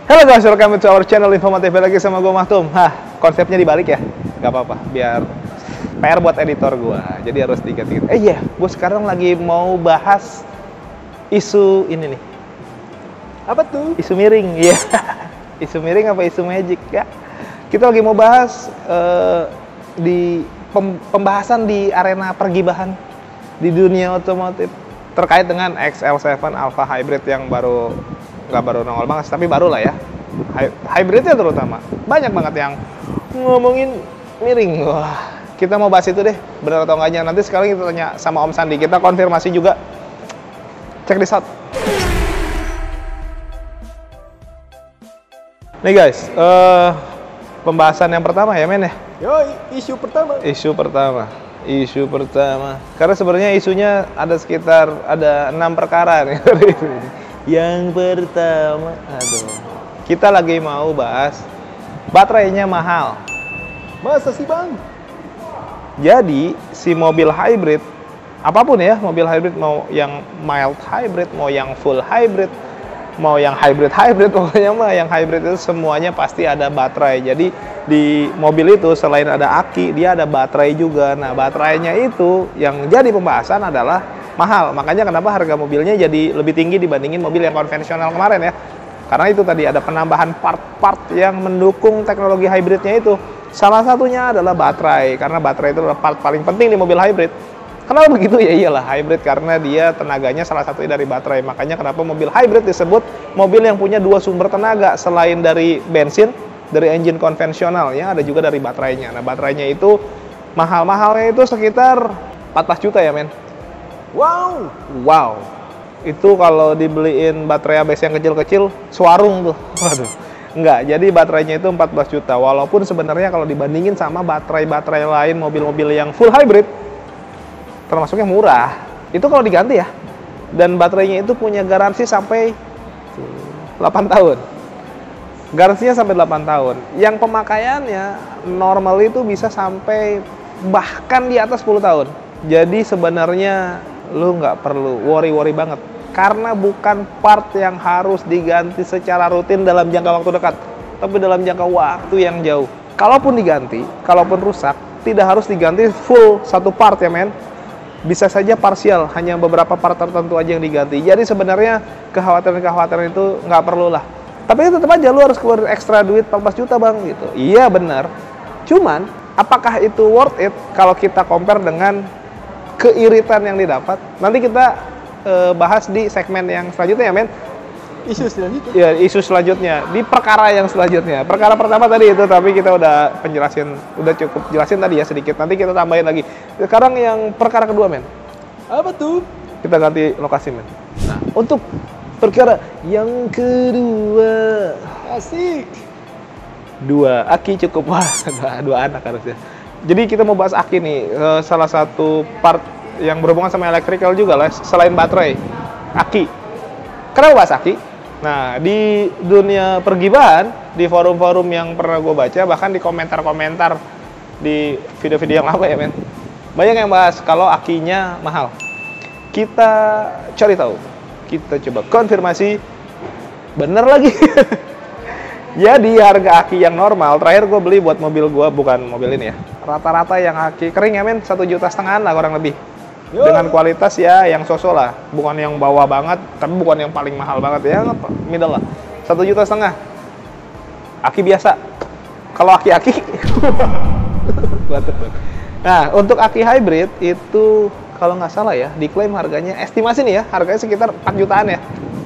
Halo guys, welcome to our channel informatif lagi sama gue Mahtum. Konsepnya dibalik ya, nggak apa-apa, biar PR buat editor gue, jadi harus diganti. Iya, gue sekarang lagi mau bahas isu ini nih. Apa tuh? Isu miring, iya. Isu miring apa isu magic ya? Kita lagi mau bahas di pembahasan di arena pergibahan di dunia otomotif terkait dengan XL7 Alpha Hybrid yang nggak baru nongol banget, tapi baru lah ya. Hybridnya terutama banyak banget yang ngomongin miring. Wah, kita mau bahas itu deh, benar atau enggaknya. Nanti sekarang kita tanya sama Om Sandi, kita konfirmasi juga. Check this out. Nih guys, pembahasan yang pertama ya men ya. Yoi, isu pertama. Karena sebenarnya isunya ada sekitar 6 perkara nih. Yang pertama, kita lagi mau bahas baterainya mahal. Masa sih bang? Jadi si mobil hybrid, apapun ya, mobil hybrid, mau yang mild hybrid, mau yang full hybrid, mau yang hybrid, pokoknya mah yang hybrid itu semuanya pasti ada baterai. Jadi di mobil itu selain ada aki, dia ada baterai juga. Nah, baterainya itu yang jadi pembahasan adalah mahal. Makanya kenapa harga mobilnya jadi lebih tinggi dibandingin mobil yang konvensional kemarin ya. Karena itu tadi ada penambahan part-part yang mendukung teknologi hybridnya itu. Salah satunya adalah baterai, karena baterai itu adalah part paling penting di mobil hybrid. Kenapa begitu? Ya iyalah, hybrid karena dia tenaganya salah satunya dari baterai. Makanya kenapa mobil hybrid disebut mobil yang punya dua sumber tenaga. Selain dari bensin, dari engine konvensional, ya ada juga dari baterainya. Nah, baterainya itu mahal-mahalnya itu sekitar 14 juta ya men. Wow. Itu kalau dibeliin baterai ABS yang kecil-kecil, sewarung tuh. Waduh. Enggak, jadi baterainya itu 14 juta. Walaupun sebenarnya kalau dibandingin sama baterai-baterai lain, mobil-mobil yang full hybrid, termasuknya murah. Itu kalau diganti ya. Dan baterainya itu punya garansi sampai 8 tahun. Garansinya sampai 8 tahun. Yang pemakaiannya normal itu bisa sampai bahkan di atas 10 tahun. Jadi sebenarnya lu nggak perlu worry banget, karena bukan part yang harus diganti secara rutin dalam jangka waktu dekat, tapi dalam jangka waktu yang jauh. Kalaupun diganti, kalaupun rusak, tidak harus diganti full satu part ya men. Bisa saja parsial, hanya beberapa part tertentu aja yang diganti. Jadi sebenarnya kekhawatiran itu nggak perlu lah. Tapi tetap aja lu harus keluar ekstra duit 14 juta bang gitu. Iya benar. Cuman apakah itu worth it kalau kita compare dengan keiritan yang didapat? Nanti kita bahas di segmen yang selanjutnya ya men. Isu selanjutnya? Ya, isu selanjutnya di perkara yang selanjutnya. Perkara pertama tadi itu, tapi kita udah cukup jelasin tadi ya sedikit. Nanti kita tambahin lagi. Sekarang yang perkara kedua men. Apa tuh? Kita ganti lokasi men. Nah, untuk perkara yang kedua, asik. 2 aki cukup. Wah, 2 anak harusnya. Jadi kita mau bahas aki nih, salah satu part yang berhubungan sama electrical juga lah, selain baterai, aki. Kenapa bahas aki? Nah, di dunia pergibahan, di forum-forum yang pernah gue baca, bahkan di komentar-komentar di video-video yang lama ya men, banyak yang bahas kalau akinya mahal. Kita cari tahu, kita coba konfirmasi, bener lagi. Jadi harga aki yang normal, terakhir gue beli buat mobil gue, bukan mobil ini ya, rata-rata yang aki kering ya men, 1,5 juta lah kurang lebih. Dengan kualitas ya yang sosok lah, bukan yang bawah banget, tapi bukan yang paling mahal banget ya, middle lah. 1,5 juta. Aki biasa. Kalau aki-aki nah, untuk aki hybrid itu kalau nggak salah ya, diklaim harganya, estimasi nih ya, harganya sekitar 4 jutaan ya.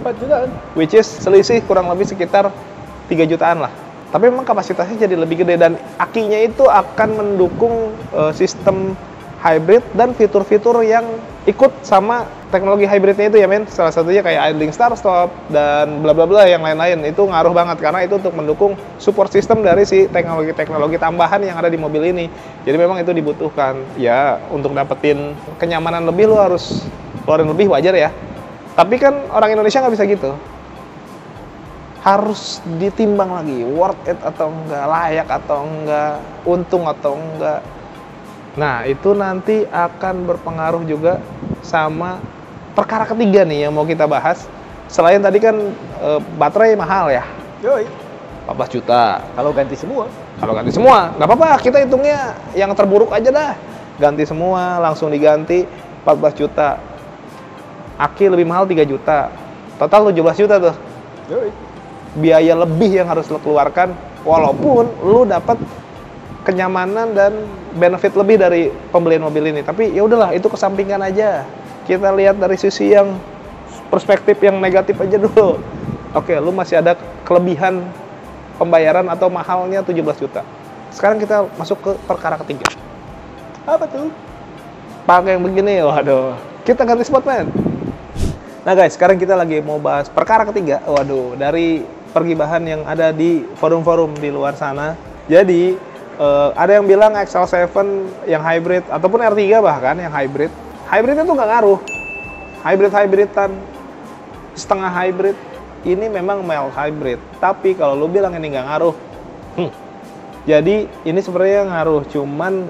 4 jutaan? Which is selisih kurang lebih sekitar 3 jutaan lah. Tapi memang kapasitasnya jadi lebih gede, dan akinya itu akan mendukung sistem hybrid dan fitur-fitur yang ikut sama teknologi hybridnya itu ya men. Salah satunya kayak idling start stop dan bla bla bla yang lain-lain. Itu ngaruh banget karena itu untuk mendukung support system dari si teknologi tambahan yang ada di mobil ini. Jadi memang itu dibutuhkan. Ya, untuk dapetin kenyamanan lebih lu harus keluarin lebih, wajar ya. Tapi kan orang Indonesia nggak bisa gitu. Harus ditimbang lagi, worth it atau enggak, layak atau enggak, untung atau enggak. Nah, itu nanti akan berpengaruh juga sama perkara ketiga nih yang mau kita bahas. Selain tadi kan baterai mahal ya, Yoi. 14 juta. Kalau ganti semua? Kalau ganti semua, nggak apa-apa. Kita hitungnya yang terburuk aja dah. Ganti semua, langsung diganti 14 juta. Aki lebih mahal 3 juta. Total 17 juta tuh. Yoi. Biaya lebih yang harus lo keluarkan, walaupun lo dapat kenyamanan dan benefit lebih dari pembelian mobil ini. Tapi ya udahlah, itu kesampingkan aja. Kita lihat dari sisi yang perspektif yang negatif aja dulu. Oke, lo masih ada kelebihan pembayaran atau mahalnya 17 juta. Sekarang kita masuk ke perkara ketiga. Apa tuh? Pakai yang begini, waduh. Kita ganti spot, men. Nah guys, sekarang kita lagi mau bahas perkara ketiga. Waduh, dari pergibahan yang ada di forum-forum di luar sana. Jadi, ada yang bilang XL7 yang hybrid, ataupun R3 bahkan yang hybrid. Hybridnya tuh nggak ngaruh. Hybrid-hybridan, setengah hybrid, ini memang mild hybrid. Tapi kalau lu bilang ini nggak ngaruh, jadi ini sebenarnya ngaruh, cuman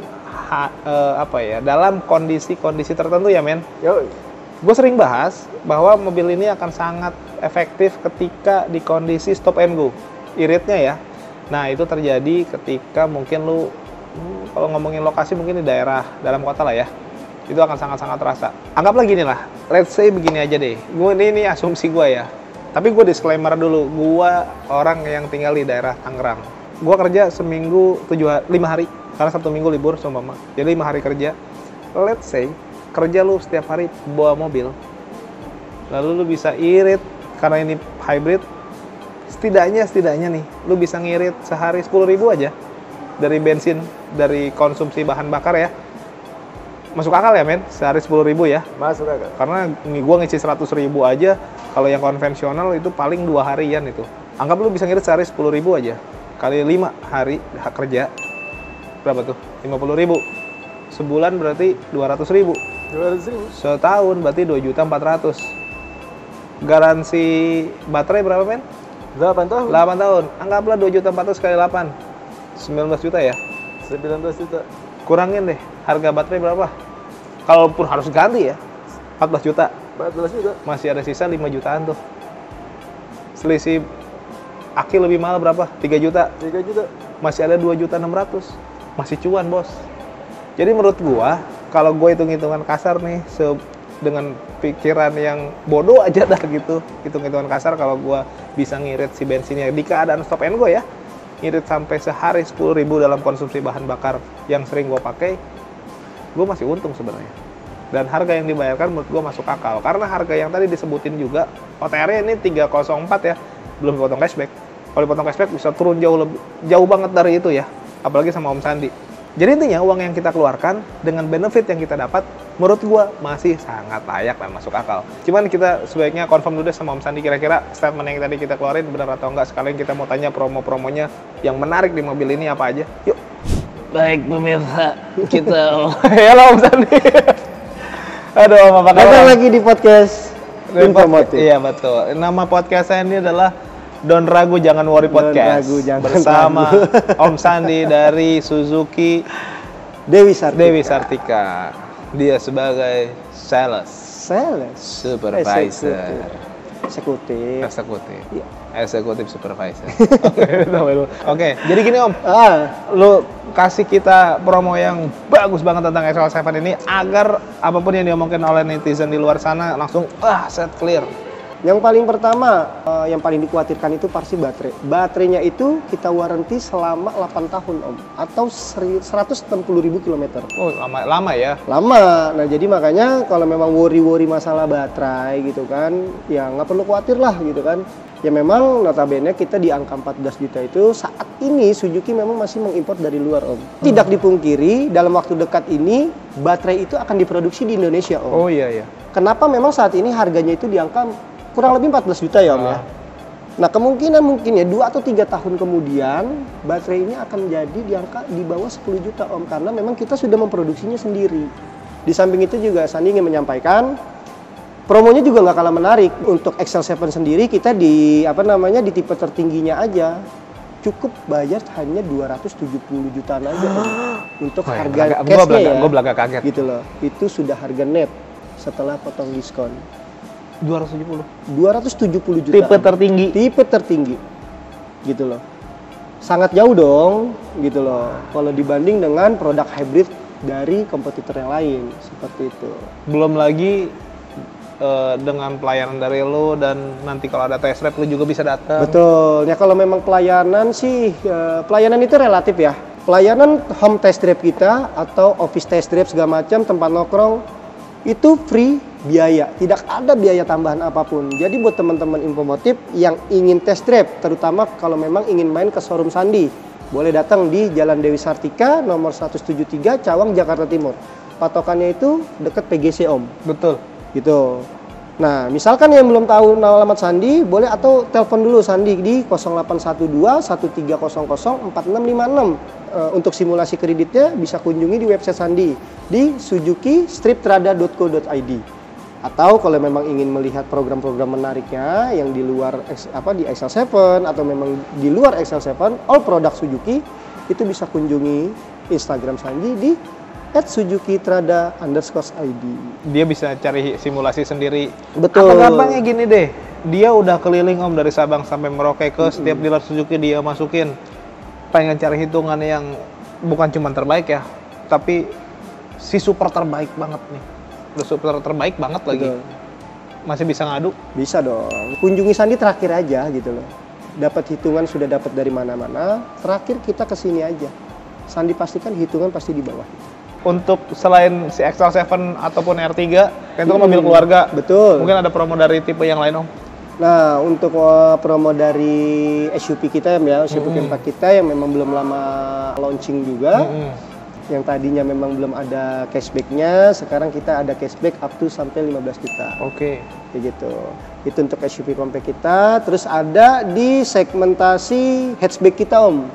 dalam kondisi-kondisi tertentu ya, men. Yoi. Gue sering bahas bahwa mobil ini akan sangat efektif ketika di kondisi stop and go, iritnya ya. Nah, itu terjadi ketika mungkin lu, kalau ngomongin lokasi mungkin di daerah dalam kota lah ya, itu akan sangat-sangat terasa. Anggaplah gini lah, let's say begini aja deh. Ini asumsi gue ya. Tapi gue disclaimer dulu, gue orang yang tinggal di daerah Tangerang. Gue kerja seminggu 5 hari, karena Sabtu Minggu libur seumpama. Jadi 5 hari kerja. Let's say, kerja lu setiap hari bawa mobil, lalu lu bisa irit, karena ini hybrid, setidaknya nih, lu bisa ngirit sehari 10.000 aja dari bensin, dari konsumsi bahan bakar ya. Masuk akal ya, men? Sehari 10.000 ya? Masuk akal. Karena gua ngisi 100.000 aja, kalau yang konvensional itu paling 2 harian itu. Anggap lu bisa ngirit sehari 10.000 aja. Kali 5 hari hak kerja, berapa tuh? 50.000. Sebulan berarti 200.000. 200.000. Setahun berarti 2.400.000. Garansi baterai berapa, men? 8 tahun. 8 tahun. Anggaplah 2.400.000 kali 8. 19 juta ya? 19 juta. Kurangin deh, harga baterai berapa? Kalaupun harus ganti ya, 14 juta. 14 juta. Masih ada sisa 5 jutaan tuh. Selisih aki lebih mahal berapa? 3 juta. 3 juta. Masih ada 2.600.000. Masih cuan, bos. Jadi menurut gua, kalau gua hitung-hitungan kasar nih, dengan pikiran yang bodoh aja dah gitu, hitung-hitungan kasar, kalau gua bisa ngirit si bensinnya di keadaan stop and go ya, ngirit sampai sehari 10.000 dalam konsumsi bahan bakar yang sering gue pakai, gue masih untung sebenarnya. Dan harga yang dibayarkan menurut gue masuk akal. Karena harga yang tadi disebutin juga, OTR-nya ini 304 ya, belum dipotong cashback. Kalau dipotong cashback bisa turun jauh banget dari itu ya, apalagi sama Om Sandi. Jadi intinya uang yang kita keluarkan dengan benefit yang kita dapat, menurut gue masih sangat layak dan masuk akal. Cuman kita sebaiknya confirm dulu deh sama Om Sandi, kira-kira statement yang tadi kita keluarin benar atau enggak. Sekalian kita mau tanya promo-promonya yang menarik di mobil ini apa aja. Yuk. Baik pemirsa, kita halo Om Sandi. Aduh, apa kabar? Lagi di podcast Informatif. Iya betul. Nama podcast saya ini adalah Don't Ragu Jangan Worry Podcast. Ragu, jangan bersama ragu. Om Sandi dari Suzuki Dewi Sartika. Dia sebagai sales supervisor. Eksekutif. Iya. Eksekutif supervisor. Oke, jadi gini Om. Ah, Lu kasih kita promo yang bagus banget tentang XL7 ini agar apapun yang diomongin oleh netizen di luar sana langsung set clear. yang paling pertama, yang paling dikhawatirkan itu pasti baterai. Baterainya itu kita waranti selama 8 tahun, Om. Atau 160.000 km. Oh, lama ya? Lama. Nah, jadi makanya kalau memang worry-worry masalah baterai gitu kan, ya nggak perlu khawatir lah gitu kan. Ya memang notabene kita di angka 14 juta itu saat ini Suzuki memang masih mengimpor dari luar, Om. Tidak dipungkiri, dalam waktu dekat ini baterai itu akan diproduksi di Indonesia, Om. Oh iya. Kenapa memang saat ini harganya itu di angka kurang lebih 14 juta ya, Om ya. Nah, kemungkinan mungkin ya 2 atau 3 tahun kemudian baterai ini akan jadi di angka di bawah 10 juta, Om, karena memang kita sudah memproduksinya sendiri. Di samping itu juga Sandi ingin menyampaikan promonya juga nggak kalah menarik. Untuk XL7 sendiri kita di di tipe tertingginya aja cukup bayar hanya 270 jutaan aja, Om. Untuk harga cashnya ya. Gue belaga kaget. Gitu loh. Itu sudah harga net setelah potong diskon. 270 270 juta. Tipe tertinggi. Tipe tertinggi. gitu loh. Sangat jauh dong gitu loh kalau dibanding dengan produk hybrid dari kompetitor yang lain seperti itu. Belum lagi dengan pelayanan dari lo dan nanti kalau ada test drive lo juga bisa datang. Betul. Ya kalau memang pelayanan sih pelayanan itu relatif ya. Pelayanan home test drive kita atau office test drive segala macam tempat nongkrong itu free biaya, tidak ada biaya tambahan apapun. Jadi buat teman-teman Infomotif yang ingin test drive, terutama kalau memang ingin main ke showroom Sandi, boleh datang di Jalan Dewi Sartika nomor 173 Cawang Jakarta Timur. Patokannya itu dekat PGC Om. Betul. Gitu. Nah, misalkan yang belum tahu alamat Sandi, boleh atau telepon dulu Sandi di 0812 1300 4656. Untuk simulasi kreditnya bisa kunjungi di website Sandi di suzuki-striptrada.co.id. Atau kalau memang ingin melihat program-program menariknya yang di luar di XL7 atau memang di luar XL7, all produk Suzuki, itu bisa kunjungi Instagram Sandi di @suzuki-trada_id. Dia bisa cari simulasi sendiri. Betul. Apa gampangnya gini deh, dia udah keliling Om dari Sabang sampai Merauke ke setiap dealer Suzuki dia masukin. Pengen cari hitungan yang bukan cuma terbaik ya, tapi si super terbaik banget nih. Udah super terbaik banget lagi. Betul. Masih bisa ngadu? Bisa dong. Kunjungi Sandi terakhir aja gitu loh. Dapat hitungan sudah dapat dari mana-mana, terakhir kita ke sini aja. Sandi pastikan hitungan pasti di bawah. Untuk selain si XL7 ataupun R3, kan itu kan mobil keluarga. Betul. Mungkin ada promo dari tipe yang lain Om? Nah, untuk promo dari SUV kita ya, SUV keempat kita yang memang belum lama launching juga, yang tadinya memang belum ada cashback-nya, sekarang kita ada cashback up to sampai 15 juta. Oke. Kayak gitu. Itu untuk SUV compact kita. Terus ada di segmentasi hatchback kita Om.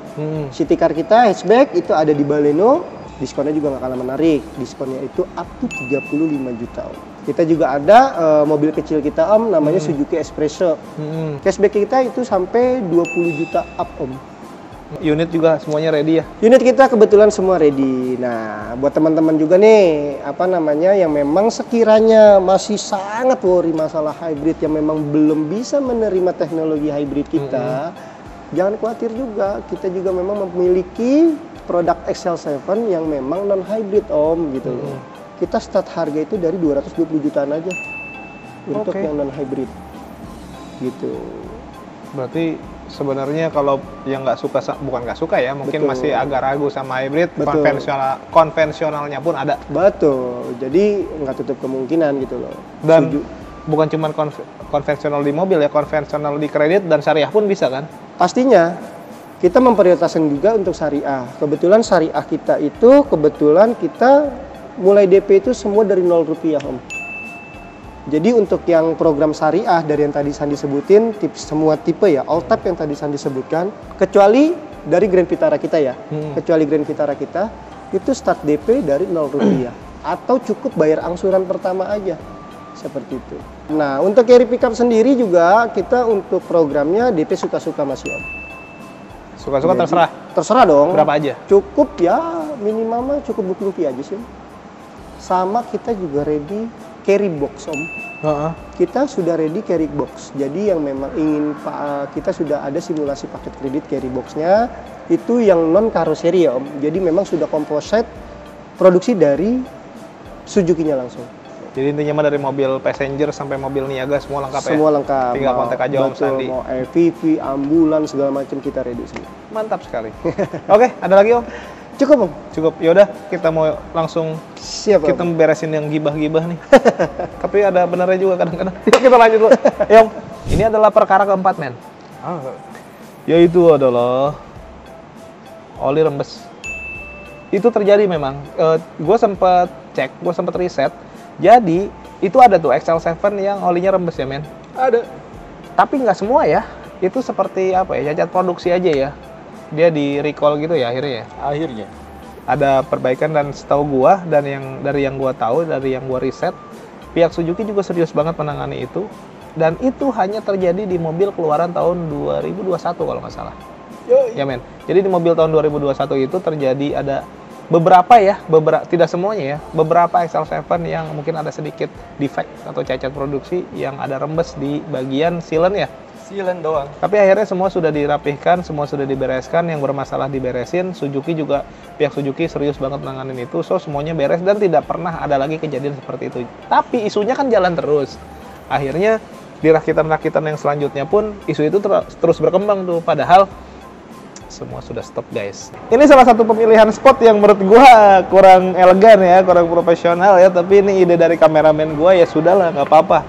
City car kita hatchback itu ada di Baleno. Diskonnya juga nggak kalah menarik. Diskonnya itu up to 35 juta Om. Kita juga ada mobil kecil kita Om, namanya Suzuki Espresso. Cashback kita itu sampai 20 juta up Om. Unit juga semuanya ready ya? Unit kita kebetulan semua ready. Nah, buat teman-teman juga nih, yang memang sekiranya masih sangat worry masalah hybrid, yang memang belum bisa menerima teknologi hybrid kita, jangan khawatir juga. Kita juga memang memiliki produk XL7 yang memang non hybrid Om gitu loh. Kita start harga itu dari 220 jutaan aja untuk yang non hybrid gitu. Berarti sebenarnya kalau yang nggak suka, bukan nggak suka ya, mungkin masih agak ragu sama hybrid, konvensionalnya pun ada. Betul. Jadi nggak tutup kemungkinan gitu loh. Dan bukan cuma konvensional di mobil ya, konvensional di kredit dan syariah pun bisa kan? Pastinya. Kita memprioritaskan juga untuk syariah. Kebetulan syariah kita itu kita mulai DP itu semua dari 0 rupiah Om. Jadi untuk yang program syariah dari yang tadi Sandi sebutin, semua tipe ya, all type yang tadi Sandi sebutkan, kecuali dari Grand Vitara kita ya, kecuali Grand Vitara kita, itu start DP dari 0 rupiah. Atau cukup bayar angsuran pertama aja, seperti itu. Nah untuk carry pickup sendiri juga, kita untuk programnya DP suka-suka masih Om. Suka-suka terserah? Terserah dong. Berapa aja? Cukup ya, minimal mah cukup 20 rupiah aja sih. Sama kita juga ready carry box Om. Kita sudah ready carry box. Jadi yang memang ingin kita sudah ada simulasi paket kredit carry boxnya. Itu yang non karoseri ya Om. Jadi memang sudah composite produksi dari Suzuki-nya langsung. Jadi intinya mah dari mobil passenger sampai mobil niaga semua lengkap ya? Semua lengkap. Tinggal kontak aja Om Sandi. Mau EVV, ambulans, segala macam kita ready semua. Mantap sekali. Oke, ada lagi Om? Cukup Om? Cukup. Yaudah, kita mau langsung kita beresin yang gibah-gibah nih. Tapi ada benarnya juga kadang-kadang. Yuk kita lanjut dulu. Ya Om, ini adalah perkara keempat men. Yaitu adalah oli rembes. Itu terjadi memang. Gue sempat cek, gue sempat riset. Jadi itu ada tuh XL7 yang olinya rembes ya men? Ada. Tapi nggak semua ya. Itu seperti apa ya, cacat produksi aja ya. Dia di recall gitu ya akhirnya ya? Akhirnya. Ada perbaikan dan setahu gua, dan dari yang gua tahu, dari yang gua riset, pihak Suzuki juga serius banget menangani itu. Dan itu hanya terjadi di mobil keluaran tahun 2021 kalau nggak salah. Ya men. Jadi di mobil tahun 2021 itu terjadi ada beberapa ya, tidak semuanya ya, beberapa XL7 yang mungkin ada sedikit defect atau cacat produksi yang ada rembes di bagian sealant ya. Sealant doang. Tapi akhirnya semua sudah dirapihkan, semua sudah dibereskan, yang bermasalah diberesin. Suzuki juga, pihak Suzuki serius banget nanganin itu, so semuanya beres dan tidak pernah ada lagi kejadian seperti itu. Tapi isunya kan jalan terus. Akhirnya di rakitan-rakitan yang selanjutnya pun isu itu terus berkembang tuh, padahal semua sudah stop guys. Ini salah satu pemilihan spot yang menurut gua kurang elegan ya, kurang profesional ya, tapi ini ide dari kameramen gua, ya sudahlah, nggak apa-apa.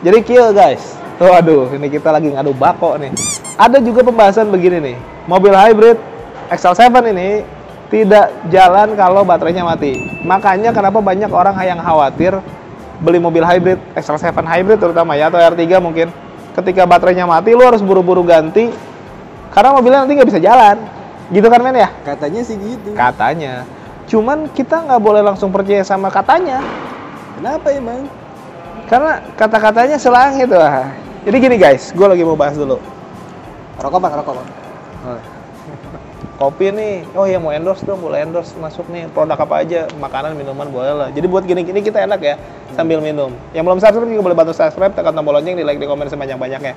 Jadi kill guys. Tuh, aduh, ini kita lagi ngadu bako nih. Ada juga pembahasan begini nih, mobil hybrid XL7 ini tidak jalan kalau baterainya mati. Makanya kenapa banyak orang yang khawatir beli mobil hybrid, XL7 hybrid terutama ya, atau R3 mungkin. Ketika baterainya mati, lu harus buru-buru ganti, karena mobilnya nanti nggak bisa jalan. Gitu kan men ya? Katanya sih gitu. Katanya. Cuman kita nggak boleh langsung percaya sama katanya. Kenapa emang? Karena kata-katanya selang gitu lah. Jadi gini guys, gue lagi mau bahas dulu. Rokok bang, rokok bang. Kopi nih, oh ya mau endorse dong, boleh endorse masuk nih, produk apa aja, makanan, minuman boleh lah. Jadi buat gini-gini kita enak ya, sambil minum. Yang belum subscribe juga boleh bantu subscribe, tekan tombol lonceng, di like, di komen sebanyak-banyaknya.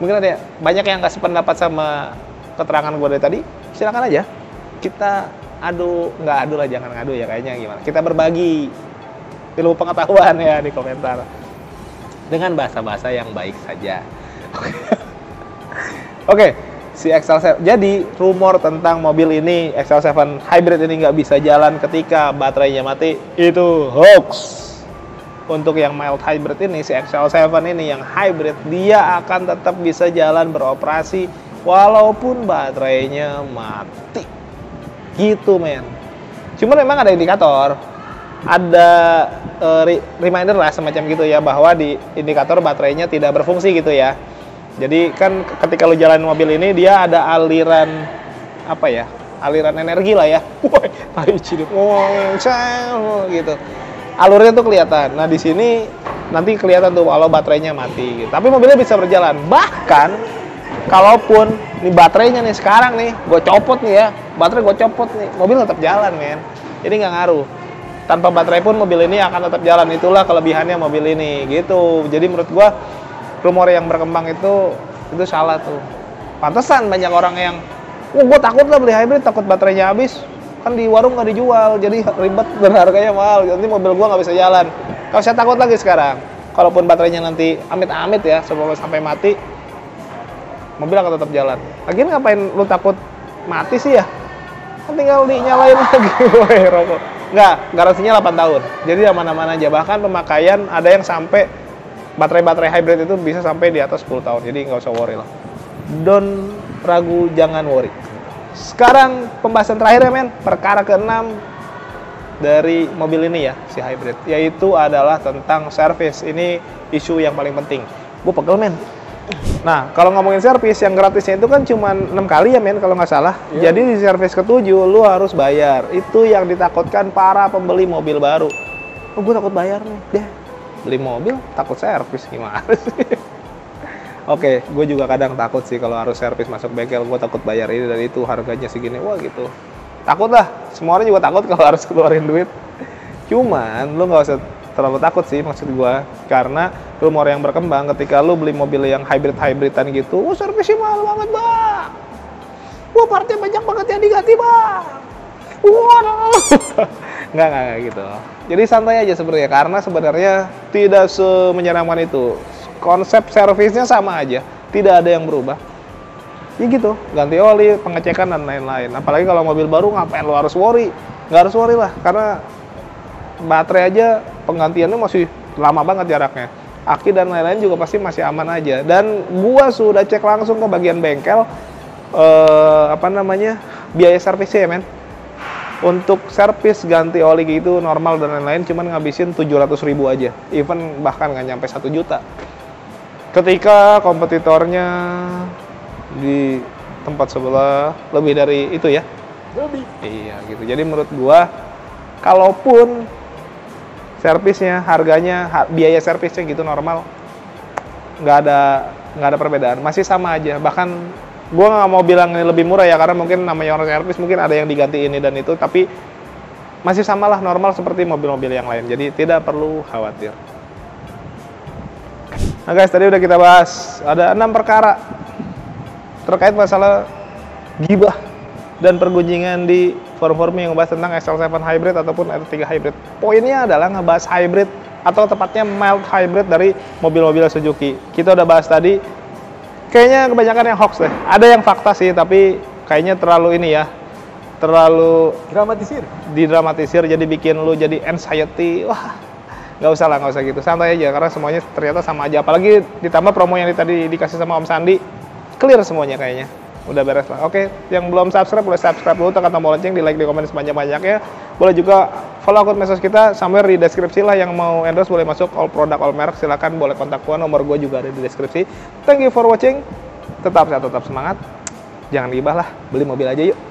Mungkin ada banyak yang nggak sependapat sama keterangan gue dari tadi, silakan aja. Kita nggak adu lah, jangan ngadu ya kayaknya gimana. Kita berbagi ilmu pengetahuan ya di komentar. Dengan bahasa-bahasa yang baik saja. Oke, si XL7. Jadi rumor tentang mobil ini XL7 hybrid ini nggak bisa jalan ketika baterainya mati itu hoax. Untuk yang mild hybrid ini, si XL7 ini yang hybrid, dia akan tetap bisa jalan beroperasi walaupun baterainya mati. Gitu men. Cuma memang ada indikator, ada reminder lah semacam gitu ya, bahwa di indikator baterainya tidak berfungsi gitu ya. Jadi kan ketika lu jalan mobil ini, dia ada aliran apa ya, aliran energi lah ya. Woi, tai ciduk gitu. Alurnya tuh kelihatan. Nah di sini nanti kelihatan tuh kalau baterainya mati. Gitu. Tapi mobilnya bisa berjalan. Bahkan kalaupun nih baterainya nih sekarang nih, gue copot nih ya, baterai gue copot nih, mobil tetap jalan men. Jadi nggak ngaruh. Tanpa baterai pun mobil ini akan tetap jalan. Itulah kelebihannya mobil ini gitu. Jadi menurut gue rumor yang berkembang itu salah tuh. Pantesan banyak orang yang, gue takut lah beli hybrid, takut baterainya habis. Kan di warung nggak dijual, jadi ribet dan harganya mahal. Nanti mobil gua nggak bisa jalan. Kalau saya takut lagi sekarang, kalaupun baterainya nanti amit-amit ya, sebelum sampai mati, mobil akan tetap jalan. Lagian ngapain lu takut mati sih ya? Kan tinggal dinyalain lagi, woi rokok. Nggak, garansinya 8 tahun. Jadi aman-aman aja. Bahkan pemakaian ada yang sampai baterai-baterai hybrid itu bisa sampai di atas 10 tahun. Jadi nggak usah worry lah. Don't ragu, jangan worry. Sekarang pembahasan terakhir ya men, perkara ke-6 dari mobil ini ya, si hybrid, yaitu adalah tentang servis. Ini isu yang paling penting. Gue pegel men. Nah, kalau ngomongin servis, yang gratisnya itu kan cuma 6 kali ya men, kalau nggak salah. Yeah. Jadi di servis ke-7 lu harus bayar. Itu yang ditakutkan para pembeli mobil baru. Oh, gue takut bayar nih. Deh, beli mobil takut servis, gimana sih? Oke, gue juga kadang takut sih kalau harus servis masuk bengkel. Gue takut bayar ini dan itu, harganya segini. Wah gitu. Takut lah. Semua orang juga takut kalau harus keluarin duit. Cuman, lu nggak usah terlalu takut sih maksud gue. Karena rumor yang berkembang ketika lu beli mobil yang hybrid-hybridan gitu, oh servisnya mahal banget bang. Wah partnya banyak banget yang diganti bang. Waduh. Nggak gitu. Jadi santai aja sebenarnya. Karena sebenarnya tidak semenyeramkan itu. Konsep servisnya sama aja, tidak ada yang berubah. Ya gitu, ganti oli, pengecekan dan lain-lain. Apalagi kalau mobil baru, ngapain lo harus worry? Nggak harus worry lah, karena baterai aja penggantiannya masih lama banget jaraknya. Aki dan lain-lain juga pasti masih aman aja. Dan gua sudah cek langsung ke bagian bengkel, biaya servisnya ya men. Untuk servis ganti oli gitu normal dan lain-lain cuman ngabisin 700.000 aja. Even bahkan nggak nyampe 1 juta. Ketika kompetitornya di tempat sebelah lebih dari itu ya. Lebih. Iya gitu. Jadi menurut gua kalaupun servisnya harganya biaya servisnya gitu normal, nggak ada perbedaan, masih sama aja. Bahkan gue nggak mau bilang ini lebih murah ya, karena mungkin namanya orang servis mungkin ada yang diganti ini dan itu, tapi masih samalah normal seperti mobil-mobil yang lain. Jadi tidak perlu khawatir. Nah guys, tadi udah kita bahas ada 6 perkara terkait masalah gibah dan pergunjingan di forum-forum yang ngebahas tentang XL7 Hybrid ataupun R3 Hybrid. Poinnya adalah ngebahas hybrid atau tepatnya mild hybrid dari mobil-mobil Suzuki. Kita udah bahas tadi, kayaknya kebanyakan yang hoax deh. Ada yang fakta sih, tapi kayaknya terlalu ini ya, terlalu didramatisir, jadi bikin lu jadi anxiety. Wah, nggak usah lah, nggak usah gitu, santai aja, karena semuanya ternyata sama aja. Apalagi ditambah promo yang tadi dikasih sama Om Sandi, clear semuanya kayaknya. Udah beres lah. Oke, yang belum subscribe boleh subscribe dulu, tekan tombol lonceng, di like, di komen sebanyak-banyaknya. Boleh juga follow akun medsos kita, somewhere di deskripsi lah. Yang mau endorse boleh masuk, all product, all merek, silakan boleh kontak gua, nomor gua juga ada di deskripsi. Thank you for watching. Tetap sehat, tetap semangat. Jangan gibah lah, beli mobil aja yuk.